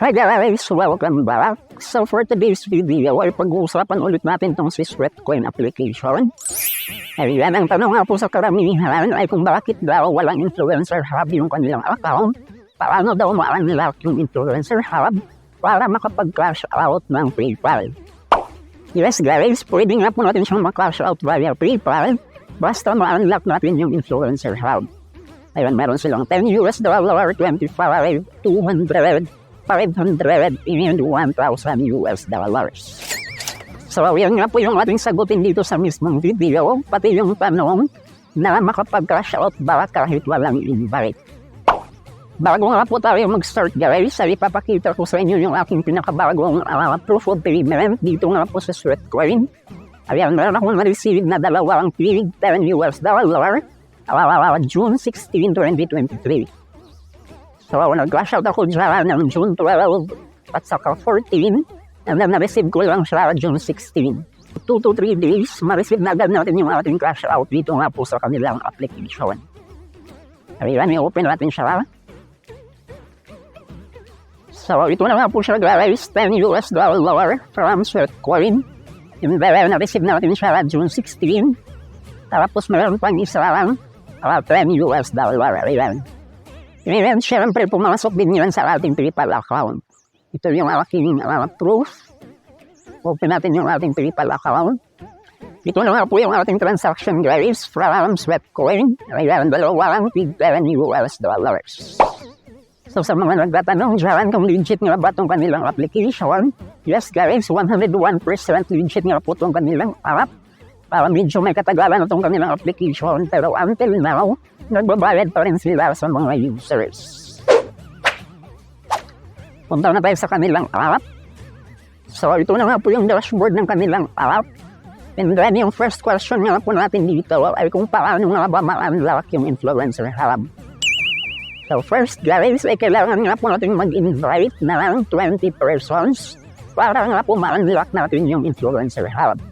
Hi guys! Welcome back! So for today's video ay pag-uusapan ulit natin tong si SweatCoin application. Ayan, ang tanong nga po sa karamihan ay kung bakit daw walang influencer hub yung kanilang account. Paano daw ma-unlock yung influencer hub para makapag-cash out ng PayPal. Yes guys, pwede nga po natin siyang ma-cash out via PayPal basta ma-unlock natin yung influencer hub. Ayun, meron silang $10, $25, $200, 500, and $1,000. So, yan nga po yung ating sagutin dito sa mismong video, pati yung tanong na makapag-cash out ba kahit walang invite. Bago nga po tayo mag-start guys, ay ipapakita ko sa inyo yung aking pinakabagong proof of payment dito nga po sa SweatCoin. Ayan, meron akong na-receive na dalawang $10 June 16, 2023. So, nag-cash out ako dyan ng June 12 at saka 14 and then na-receive ko lang siya June 16. 2 to 3 days, ma-receive na agad natin yung ating cash out dito nga po sa kanilang application. Ayan, i-open natin siya. So, ito na nga po siya guys, $10 from SweatCoin. And then na-receive natin siya June 16. Tapos meron pang isa lang, $10. Ayan. Ngayon, syempre, pumasok din yun sa ating PayPal account. Ito yung aking proof. Open natin yung ating PayPal account. Ito na nga po yung ating transaction guys from SweatCoin. Ayan, dalawang $10. So, sa mga nagtatanong dyan kung legit nga ba itong kanilang application, yes guys, 101% legit nga po itong kanilang app. Medyo may katagalan itong kanilang application, pero until now, nagbabayad pa rin sila sa mga users. Punta na tayo sa kanilang app. So, ito na nga po yung dashboard ng kanilang app. And then, yung first question nga po natin dito ay kung paano nga ba ma-unlock yung influencer hub. So, first guys, ay kailangan nga po natin mag-invite na lang 20 persons para nga po ma-unlock natin yung influencer hub.